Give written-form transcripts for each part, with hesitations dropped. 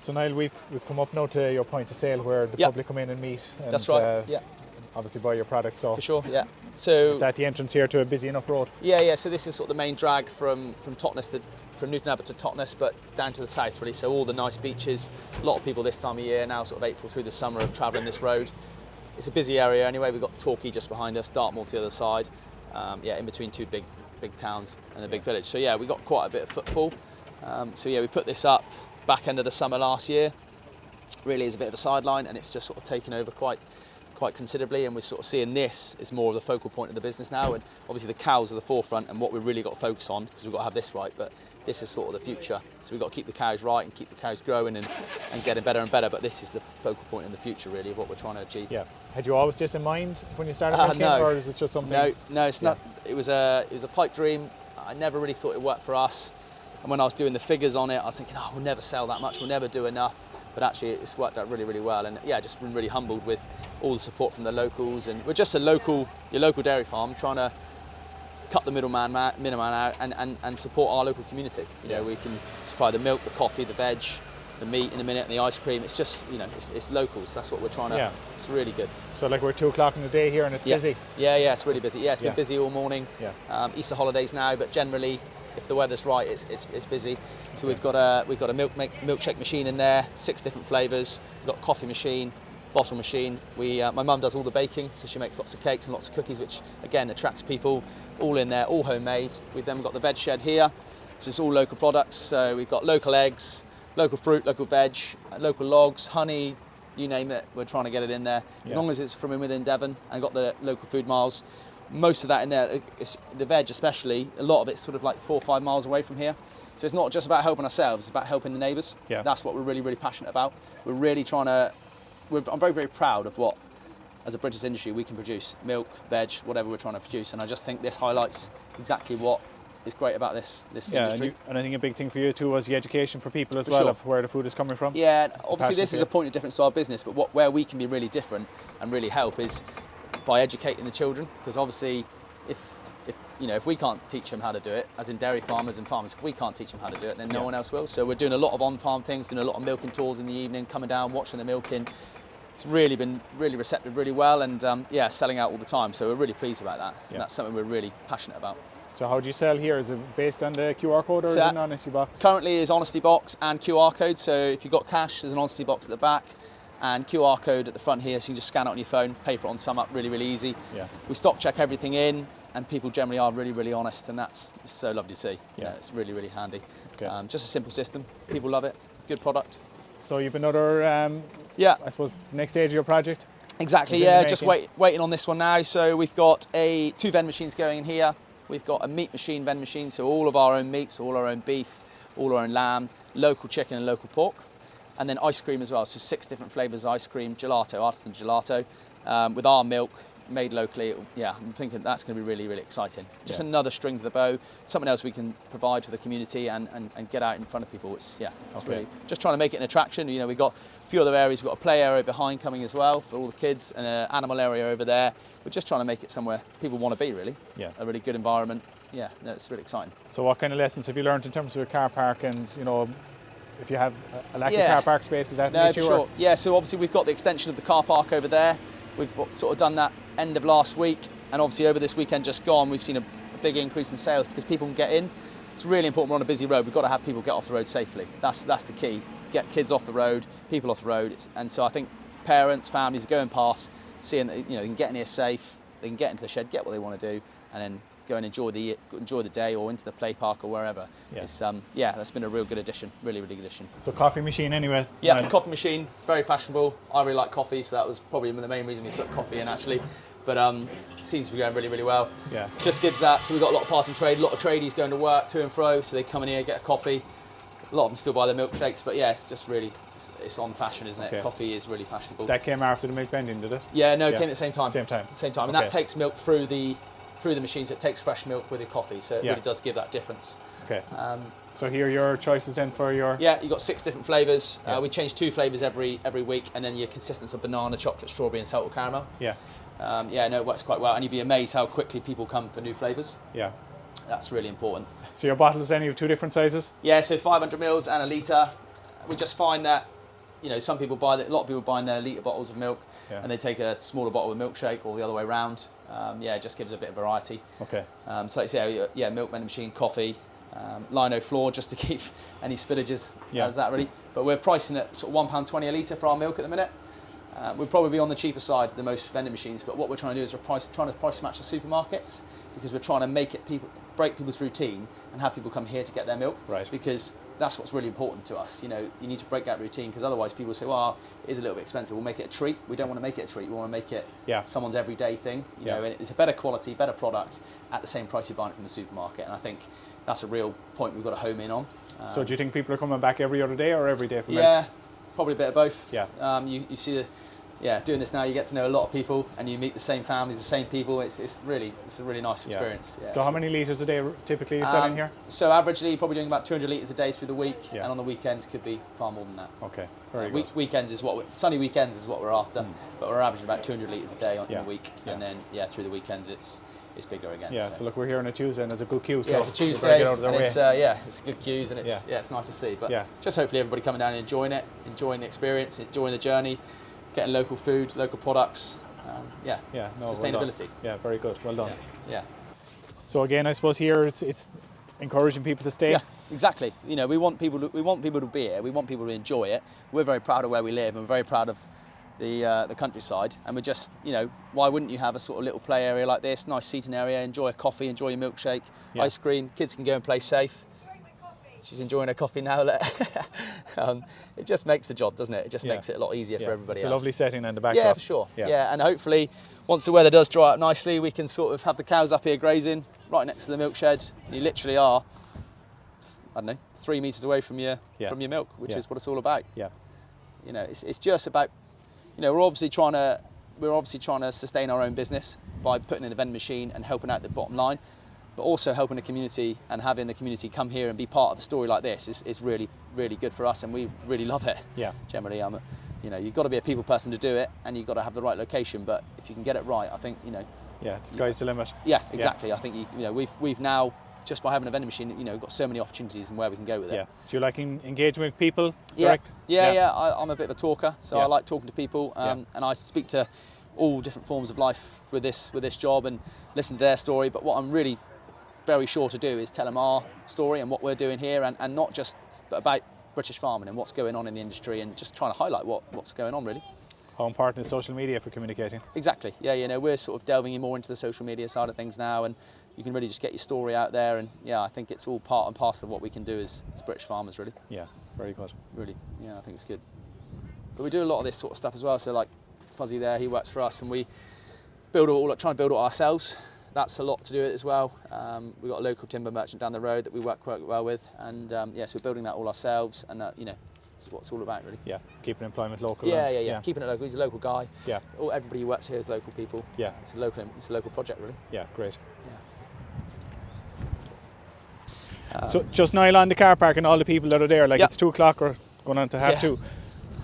So Niall, we've come up now to your point of sale where the public come in and meet. And, that's right. Obviously buy your products. So for sure. Yeah. So it's at the entrance here to a busy enough road. Yeah. So this is sort of the main drag from Newton Abbot to Totnes, but down to the south really. So all the nice beaches. A lot of people this time of year now, sort of April through the summer, are travelling this road. It's a busy area anyway. We've got Torquay just behind us, Dartmoor to the other side. In between two big towns and a big village. So yeah, we got quite a bit of footfall. We put this up back end of the summer last year. Really is a bit of a sideline, and it's just sort of taken over quite considerably, and we're sort of seeing this as more of the focal point of the business now. And obviously the cows are the forefront and what we've really got to focus on, because we've got to have this right, but this is sort of the future. So we've got to keep the cows right and keep the cows growing and getting better and better, but this is the focal point in the future really of what we're trying to achieve. Yeah. Had you always this in mind when you started milking, no. or is it just something? No, it's not. It was a pipe dream. I never really thought it worked for us. And when I was doing the figures on it, I was thinking, we'll never sell that much, we'll never do enough. But actually, it's worked out really, really well. And yeah, just been really humbled with all the support from the locals. And we're just your local dairy farm trying to cut the middleman out and support our local community. You know, we can supply the milk, the coffee, the veg, the meat in a minute, and the ice cream. It's just, it's locals. That's what we're trying to. Yeah. It's really good. So like we're 2 o'clock in the day here, and it's busy. Yeah, it's really busy. Yeah, it's been busy all morning. Yeah. Easter holidays now, but generally, if the weather's right, it's busy. So we've got a milkshake machine in there, 6 different flavours. We've got a coffee machine, bottle machine. My mum does all the baking, so she makes lots of cakes and lots of cookies, which again attracts people. All in there, all homemade. We've then got the veg shed here. So it's all local products. So we've got local eggs, local fruit, local veg, local logs, honey, you name it. We're trying to get it in there. As long as it's from within Devon and got the local food miles. Most of that in there, the veg especially, a lot of it's sort of like 4 or 5 miles away from here. So it's not just about helping ourselves, it's about helping the neighbours. Yeah. That's what we're really, really passionate about. We're really trying to, I'm very, very proud of what, as a British industry, we can produce. Milk, veg, whatever we're trying to produce. And I just think this highlights exactly what is great about this industry. And I think a big thing for you too was the education for people as well, of where the food is coming from. Yeah, obviously this is a point of difference to our business, but where we can be really different and really help is by educating the children, because obviously if we can't teach them how to do it, as in dairy farmers and farmers, if we can't teach them how to do it, then no one else will. So we're doing a lot of on-farm things, doing a lot of milking tours in the evening, coming down, watching the milking. It's really been really receptive really well, and selling out all the time. So we're really pleased about that. And that's something we're really passionate about. So how do you sell here? Is it based on the QR code, or is it an honesty box? Currently is honesty box and QR code. So if you've got cash, there's an honesty box at the back and QR code at the front here, so you can just scan it on your phone, pay for it on SumUp, really, really easy. Yeah. We stock check everything in, and people generally are really, really honest, and it's so lovely to see. Yeah. It's really, really handy. Okay. Just a simple system. People love it. Good product. So you've another, I suppose, next stage of your project? Exactly, just waiting on this one now. So we've got 2 vend machines going in here. We've got a meat machine, vend machine, so all of our own meats, all our own beef, all our own lamb, local chicken and local pork. And then ice cream as well, so 6 different flavours of ice cream, gelato, artisan gelato, with our milk, made locally. I'm thinking that's going to be really, really exciting. Just another string to the bow, something else we can provide for the community and get out in front of people. It's really just trying to make it an attraction. We've got a few other areas. We've got a play area behind coming as well for all the kids, and an animal area over there. We're just trying to make it somewhere people want to be, really. Yeah. A really good environment. Yeah, no, it's really exciting. So what kind of lessons have you learned in terms of your car park, and if you have a lack of car park space, is that an issue? No, for sure. Yeah, so obviously we've got the extension of the car park over there. We've sort of done that end of last week, and obviously over this weekend just gone, we've seen a big increase in sales because people can get in. It's really important. We're on a busy road. We've got to have people get off the road safely. That's the key. Get kids off the road, people off the road. And so I think parents, families are going past, seeing that they can get in here safe, they can get into the shed, get what they want to do, and then go and enjoy the day or into the play park or wherever. Yeah. That's been a real good addition, really, really good addition. So coffee machine anyway? Yeah, coffee machine, very fashionable. I really like coffee, so that was probably the main reason we put coffee in actually. But it seems to be going really, really well. Yeah. Just gives that, so we've got a lot of passing trade, a lot of tradies going to work to and fro, so they come in here, get a coffee. A lot of them still buy their milkshakes, but yeah, it's just really, it's on fashion, isn't it? Okay. Coffee is really fashionable. That came after the milk vending, did it? Yeah, no, it came at the same time. Same time. And that takes milk through the machine, so it takes fresh milk with your coffee, so it really does give that difference. Okay. So here are your choices then for your... Yeah, you've got 6 different flavours. We change 2 flavours every week, and then your consistence of banana, chocolate, strawberry and salted caramel. Yeah. It works quite well, and you'd be amazed how quickly people come for new flavours. Yeah. That's really important. So your bottles then, you have 2 different sizes? Yeah, so 500 mils and a litre. we just find that, you know, some people a lot of people buying their litre bottles of milk, and they take a smaller bottle of milkshake, or the other way around. It just gives a bit of variety. Okay. So like I say, milk vending machine, coffee, lino floor, just to keep any spillages as that really. But we're pricing at sort of £1.20 a litre for our milk at the minute. We'd probably be on the cheaper side of the most vending machines, but what we're trying to do is trying to price match the supermarkets, because we're trying to break people's routine and have people come here to get their milk. Right. Because that's what's really important to us. You know, you need to break that routine, because otherwise people say, well, it is a little bit expensive. We'll make it a treat. We don't want to make it a treat. We want to make it someone's everyday thing. You know, and it's a better quality, better product at the same price you're buying it from the supermarket. And I think that's a real point we've got to home in on. So do you think people are coming back every other day or every day for milk? Yeah, probably a bit of both. Yeah. You see doing this now, you get to know a lot of people, and you meet the same families, the same people. It's a really nice experience. Yeah. So how many litres a day typically you're selling here? So averagely, probably doing about 200 litres a day through the week, and on the weekends could be far more than that. Okay, very good. Weekends is sunny weekends is what we're after, but we're averaging about 200 litres a day in a week, and then through the weekends it's bigger again. Yeah. So look, we're here on a Tuesday, and there's a good queue. So it's a Tuesday, and it's good queues, and it's nice to see. But just hopefully everybody coming down and enjoying the experience, enjoying the journey. Getting local food, local products, sustainability. Well, yeah, very good. Well done. Yeah. So again, I suppose here it's encouraging people to stay. Yeah, exactly. You know, we want people to be here. We want people to enjoy it. We're very proud of where we live, and we're very proud of the countryside. And we're just, you know, why wouldn't you have a sort of little play area like this, nice seating area, enjoy a coffee, enjoy your milkshake, ice cream. Kids can go and play safe. She's enjoying her coffee now. It just makes the job, doesn't it? It just makes it a lot easier for everybody else. It's a lovely setting in the backdrop. Yeah, for sure. Yeah, and hopefully, once the weather does dry up nicely, we can sort of have the cows up here grazing right next to the milk shed. You literally are, 3 metres away from your milk, which is what it's all about. Yeah. You know, it's just about, you know, we're obviously trying to sustain our own business by putting in a vending machine and helping out the bottom line. But also helping the community and having the community come here and be part of a story like this is really, really good for us, and we really love it. Yeah. Generally, you've got to be a people person to do it, and you've got to have the right location. But if you can get it right, I think, you know. Yeah, the sky's the limit. Yeah, exactly. Yeah. I think we've now, just by having a vending machine, you know, got so many opportunities and where we can go with it. Yeah. Do you like engaging with people? Direct? Yeah. I'm a bit of a talker, so I like talking to people, and I speak to all different forms of life with this job and listen to their story. But what I'm really very sure to do is tell them our story and what we're doing here, and not just but about British farming and what's going on in the industry, and just trying to highlight what's going on really. How important is social media for communicating? Exactly, yeah, you know, we're sort of delving more into the social media side of things now, and you can really just get your story out there, and I think it's all part and parcel of what we can do as British farmers really. Yeah, very good. Really, I think it's good. But we do a lot of this sort of stuff as well, so like Fuzzy there, he works for us, and we try and build it ourselves. That's a lot to do it as well. We've got a local timber merchant down the road that we work quite well with, and so we're building that all ourselves, and it's what it's all about really. Yeah, keeping employment local. Yeah, keeping it local. He's a local guy. Yeah. Everybody who works here is local people. Yeah. It's a local project really. Yeah, great. Yeah. So just Niall on the car park and all the people that are there, it's 2 o'clock or going on to half 2.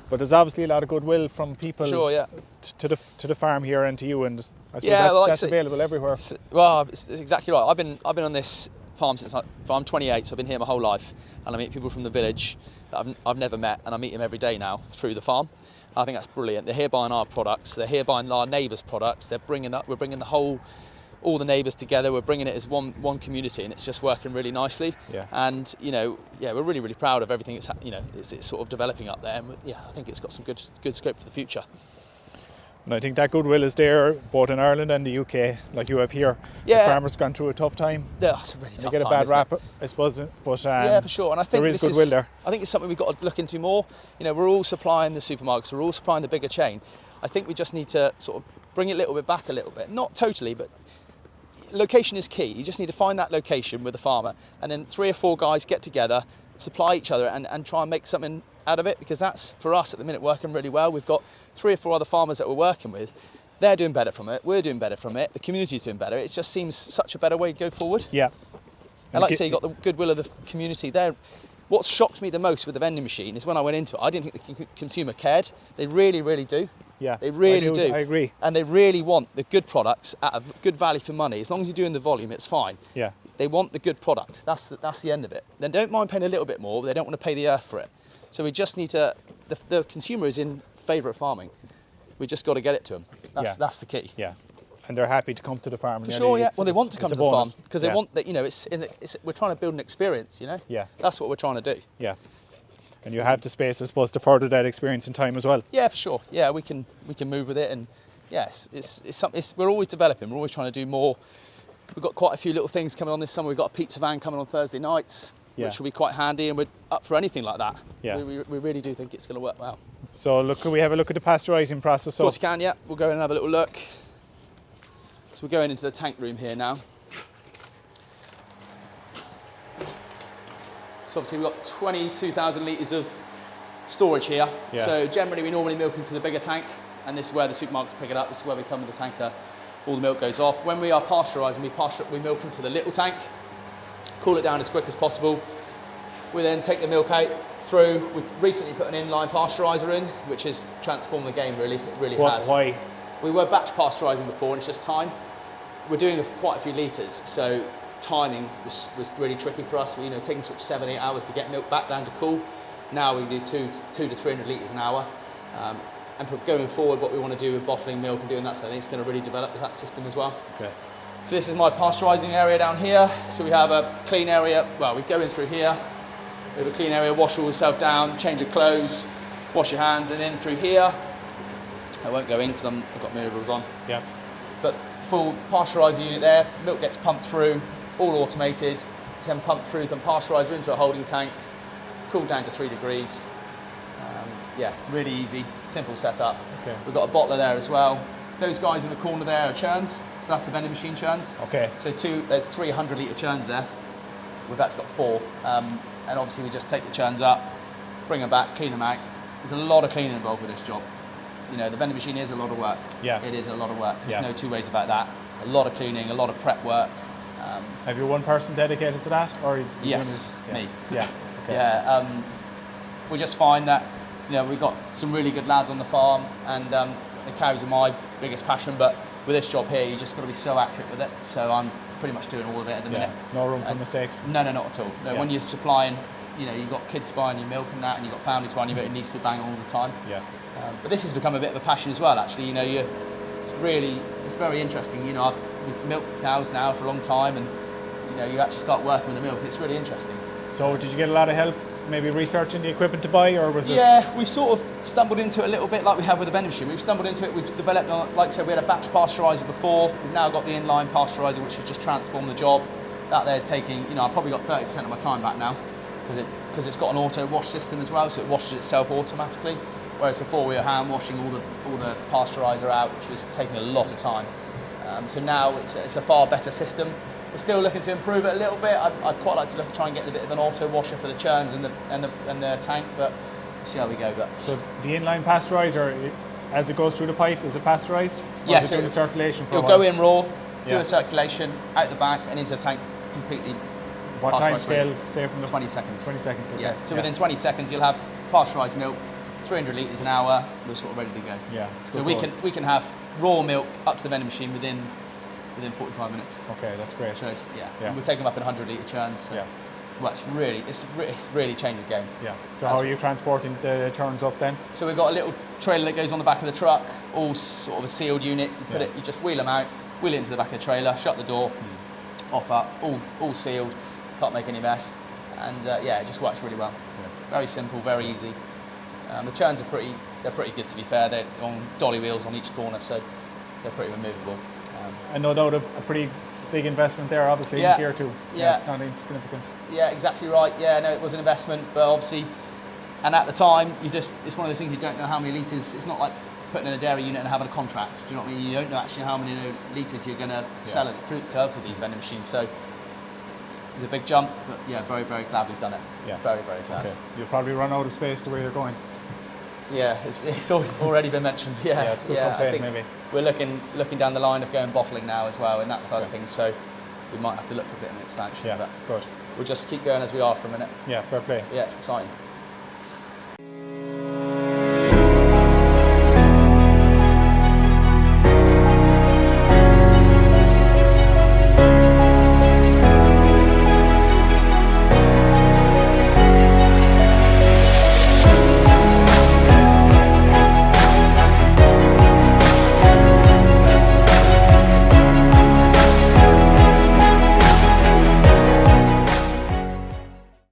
But there's obviously a lot of goodwill from people to the farm here and to you, and I suppose that's available everywhere. Well, it's exactly right. I've been on this farm since I'm 28, so I've been here my whole life, and I meet people from the village that I've never met, and I meet them every day now through the farm. I think that's brilliant. They're here buying our products. They're here buying our neighbours' products. We're bringing all the neighbours together. We're bringing it as one community, and it's just working really nicely. Yeah. And we're really, really proud of everything it's sort of developing up there. And I think it's got some good scope for the future. And I think that goodwill is there both in Ireland and the UK, like you have here. Yeah. The farmers gone through a tough time. Yeah, it's a really tough time. They get a bad rap, I suppose, but yeah, for sure. And I think there is goodwill there. I think it's something we've got to look into more. You know, we're all supplying the supermarkets, we're all supplying the bigger chain. I think we just need to sort of bring it a little bit back a little bit, not totally, but location is key. You just need to find that location with the farmer, and then 3 or 4 guys get together, supply each other, and try and make something out of it, because that's, for us at the minute, working really well. We've got 3 or 4 other farmers that we're working with. They're doing better from it, we're doing better from it, the community's doing better. It just seems such a better way to go forward. Yeah. And like I say, you got the goodwill of the community there. What shocked me the most with the vending machine is when I went into it, I didn't think the consumer cared. They really, really do. Yeah, they really do. I agree. And they really want the good products at a good value for money. As long as you're doing the volume, it's fine. Yeah. They want the good product. That's the end of it. They don't mind paying a little bit more, but they don't want to pay the earth for it. So we just need to, the consumer is in favour of farming. We just got to get it to them. That's the key. Yeah. And they're happy to come to the farm. For sure, yeah. Well, they want to come to the farm because they want that. We're trying to build an experience. Yeah. That's what we're trying to do. Yeah. And you have the space, I suppose, to further that experience in time as well. Yeah, for sure. Yeah, we can move with it, and yes, we're always developing. We're always trying to do more. We've got quite a few little things coming on this summer. We've got a pizza van coming on Thursday nights, which will be quite handy, and we're up for anything like that. Yeah. We really do think it's going to work well. So could we have a look at the pasteurising process? Of course you can, yeah. We'll go in and have a little look. So we're going into the tank room here now. So obviously we've got 22,000 litres of storage here. Yeah. So generally we normally milk into the bigger tank, and this is where the supermarkets pick it up. This is where we come with the tanker. All the milk goes off. When we are pasteurising, we milk into the little tank, cool it down as quick as possible. We then take the milk out through. We've recently put an inline pasteuriser in, which has transformed the game really. It really has. Why? We were batch pasteurising before, and it's just time. We're doing quite a few litres, so timing was really tricky for us. We're taking sort of 7-8 hours to get milk back down to cool. Now we do 200 to 300 litres an hour. And for going forward, what we want to do with bottling milk and doing that, so I think it's going to really develop that system as well. Okay. So this is my pasteurising area down here. So we have a clean area. Well, we go in through here. We have a clean area, wash all yourself down, change your clothes, wash your hands, and in through here. I won't go in because I've got my overalls on. Yeah. But full pasteuriser unit there. Milk gets pumped through, all automated. It's then pumped through the pasteuriser into a holding tank, cooled down to 3 degrees. Yeah, really easy, simple setup. Okay. We've got a bottler there as well. Those guys in the corner there are churns, so that's the vending machine churns. Okay. So there's 300 litre churns there. We've actually got 4. And obviously we just take the churns up, bring them back, clean them out. There's a lot of cleaning involved with this job. The vending machine is a lot of work. Yeah. It is a lot of work. There's no two ways about that. A lot of cleaning, a lot of prep work. Have you one person dedicated to that? Or yes, me. Yeah. Okay. Yeah. We just find that we've got some really good lads on the farm, and the cows are my biggest passion, but with this job here, you just got to be so accurate with it. So I'm pretty much doing all of it at the minute. No room for mistakes? No, not at all. No, when you're supplying, you've got kids buying your milk and that, and you've got families buying your milk, it needs to be bang on all the time. Yeah. But this has become a bit of a passion as well, actually. It's very interesting. We've milked cows now for a long time, and you actually start working with the milk. It's really interesting. So did you get a lot of help maybe researching the equipment to buy, or was it? Yeah, we sort of stumbled into it a little bit like we have with the vending machine. We've stumbled into it, we've developed, like I said, we had a batch pasteuriser before. We've now got the inline pasteuriser, which has just transformed the job. That there's taking, I've probably got 30% of my time back now, because it's got an auto wash system as well, so it washes itself automatically. Whereas before we were hand washing all the pasteuriser out, which was taking a lot of time. So now it's a far better system. We're still looking to improve it a little bit. I'd quite like to try and get a bit of an auto washer for the churns and the tank, but we'll see how we go. But so the inline pasteuriser, as it goes through the pipe, is it pasteurised? Yes, it'll do the circulation. It'll go in raw, do a circulation out the back and into the tank completely. What time scale? Say from the 20 seconds. 20 seconds. Okay. Yeah. So within 20 seconds, you'll have pasteurised milk, 300 litres an hour. We're sort of ready to go. Yeah. So we can have raw milk up to the vending machine within 45 minutes. Okay, that's great. So and we'll take them up in 100 litre churns. So well, it's really changed the game. Yeah. So how are you transporting the turns up then? So we've got a little trailer that goes on the back of the truck, all sort of a sealed unit. You just wheel them out, wheel it into the back of the trailer, shut the door, off up, all sealed, can't make any mess, and it just works really well. Yeah. Very simple, very easy. The churns are pretty good, to be fair. They're on dolly wheels on each corner, so they're pretty removable. And no doubt a pretty big investment there, obviously, in Tier 2. Yeah, it's not insignificant. Yeah, exactly right. Yeah, no, it was an investment, but obviously, and at the time, it's one of those things you don't know how many litres. It's not like putting in a dairy unit and having a contract. Do you know what I mean? You don't know actually how many litres you're going to sell at fruit sale for these vending machines. So it's a big jump, but yeah, very, very glad we've done it. Yeah. Very, very glad. Okay. You'll probably run out of space the way you're going. Yeah, it's always already been mentioned. Yeah, it's a good campaign, I think maybe. We're looking down the line of going bottling now as well, in that side of things. So we might have to look for a bit of an expansion. Yeah, but good. We'll just keep going as we are for a minute. Yeah, fair play. Yeah, it's exciting.